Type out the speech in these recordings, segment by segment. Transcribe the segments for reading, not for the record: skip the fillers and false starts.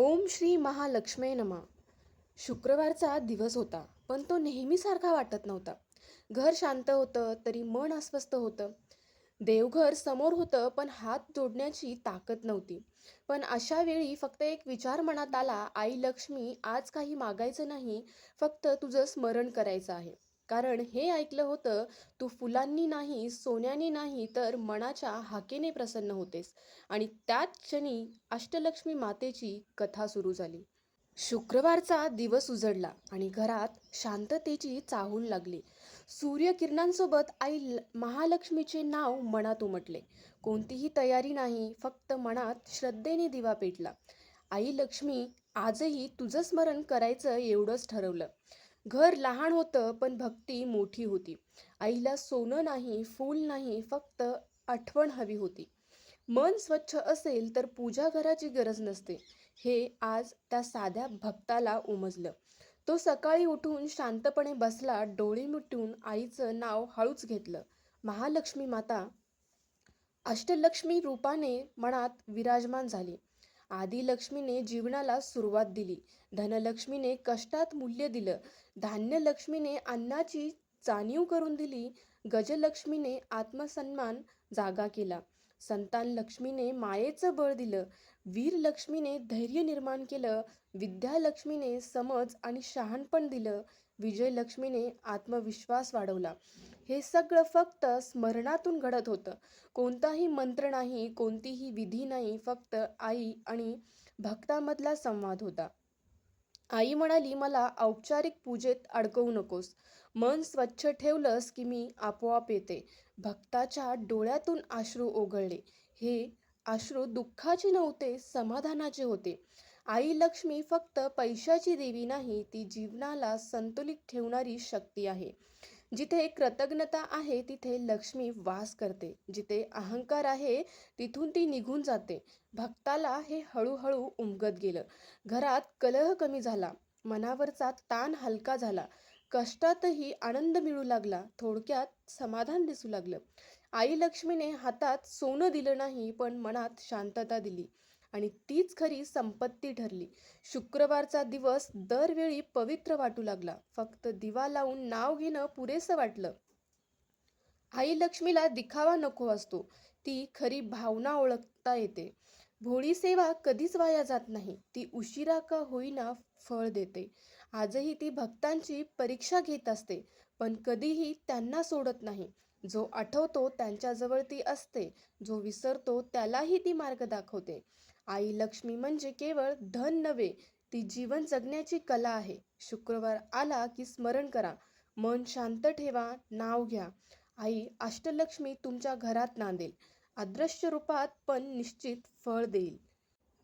ओम श्री महालक्ष्मी नमः. शुक्रवारचा दिवस होता, पण तो नेहमीसारखा वाटत नव्हता. घर शांत होतं, तरी मन अस्वस्थ होतं. देवघर समोर होतं, पण हात जोडण्याची ताकद नव्हती. पण अशा वेळी फक्त एक विचार मनात आला, आई लक्ष्मी, आज काही मागायचं नाही, फक्त तुझं स्मरण करायचं आहे. कारण हे ऐकलं होतं, तू फुलांनी नाही, सोन्याने नाही, तर मनाच्या हाकेने प्रसन्न होतेस. आणि त्याच क्षणी अष्टलक्ष्मी मातेची कथा सुरू झाली. शुक्रवारचा दिवस उजडला आणि घरात शांततेची चाहूल लागली. सूर्यकिरणांसोबत महालक्ष्मीचे नाव मनात उमटले. कोणतीही तयारी नाही, फक्त मनात श्रद्धेने दिवा पेटला. आई लक्ष्मी, आजही तुझं स्मरण करायचं एवढंच ठरवलं. घर लहान होतं, पण भक्ती मोठी होती. आईला सोनं नाही, फूल नाही, फक्त आठवण हवी होती. मन स्वच्छ असेल तर पूजा घराची गरज नसते, हे आज त्या साध्या भक्ताला उमजलं. तो सकाळी उठून शांतपणे बसला, डोळे मिटून आईचं नाव हळूच घेतलं. महालक्ष्मी माता अष्टलक्ष्मी रूपाने मनात विराजमान झाली. आदिलक्ष्मीने जीवनाला सुरुवात दिली. धनलक्ष्मीने कष्टात मूल्य दिलं. धान्यलक्ष्मीने अन्नाची जाणीव करून दिली. गजलक्ष्मीने आत्मसन्मान जागा केला. संतान लक्ष्मीने मायेचं बळ दिलं. वीरलक्ष्मीने धैर्य निर्माण केलं. विद्यालक्ष्मीने समज आणि शहाणपण दिलं. विजयलक्ष्मीने आत्मविश्वास वाढवला. हे सगळं फक्त स्मरणातून घडत होतं. कोणताही मंत्र नाही, कोणतीही विधी नाही, फक्त आई आणि भक्तामधला संवाद होता. आई म्हणाली, मला औपचारिक पूजेत अडकवू नकोस. मन स्वच्छ ठेवलंस की मी आपोआप येते. भक्ताच्या डोळ्यातून अश्रू ओघळले. हे अश्रू दुःखाचे नव्हते, समाधानाचे होते. आई लक्ष्मी फक्त पैशाची देवी नाही, ती जीवनाला संतुलित ठेवणारी शक्ती आहे. जिथे कृतज्ञता आहे, तिथे लक्ष्मी वास करते. जिथे अहंकार आहे, तिथून ती निघून जाते. भक्ताला हे हळूहळू उमगत गेलं. घरात कलह कमी झाला. मनावरचा ताण हलका झाला. कष्टातही आनंद मिळू लागला. थोडक्यात समाधान दिसू लागलं. आई लक्ष्मीने हातात सोनं दिलं नाही, पण मनात शांतता दिली. आणि तीच खरी संपत्ती ठरली. शुक्रवारचा दिवस दरवेळी पवित्र वाटू लागला. फक्त दिवा लावून नाव घेणं पुरेसं वाटलं. आई लक्ष्मीला दिखावा नको असतो. ती खरी भावना ओळखता येते. भोळी सेवा कधीच वाया जात नाही. ती उशिरा का होईना फळ देते. आजही ती भक्तांची परीक्षा घेत असते, पण कधीही त्यांना सोडत नाही. जो आठवतो त्यांच्याजवळ ती असते. जो विसरतो त्यालाही ती मार्ग दाखवते. आई लक्ष्मी म्हणजे केवळ धन नव्हे, ती जीवन जगण्याची कला आहे. शुक्रवार आला की स्मरण करा. मन शांत ठेवा, नाव घ्या. आई अष्टलक्ष्मी तुमच्या घरात नांदेल. अदृश्य रूपात, पण निश्चित फळ देईल.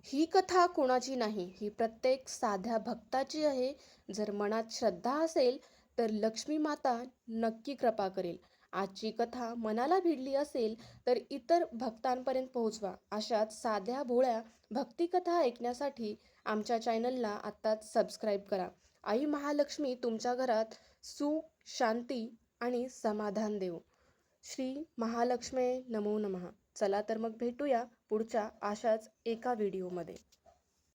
ही कथा कोणाची नाही, ही प्रत्येक साध्या भक्ताची आहे. जर मनात श्रद्धा असेल, तर लक्ष्मी माता नक्की कृपा करेल. आजची कथा मनाला भिडली असेल, तर इतर भक्तांपर्यंत पोहोचवा. अशाच साध्या भोळ्या भक्तिकथा ऐकण्यासाठी आमच्या चॅनलला आत्ताच सबस्क्राईब करा. आई महालक्ष्मी तुमच्या घरात सुख, शांती आणि समाधान देव. श्री महालक्ष्मी नमो नमः. चला तर मग भेटूया पुढच्या अशाच एका व्हिडिओमध्ये.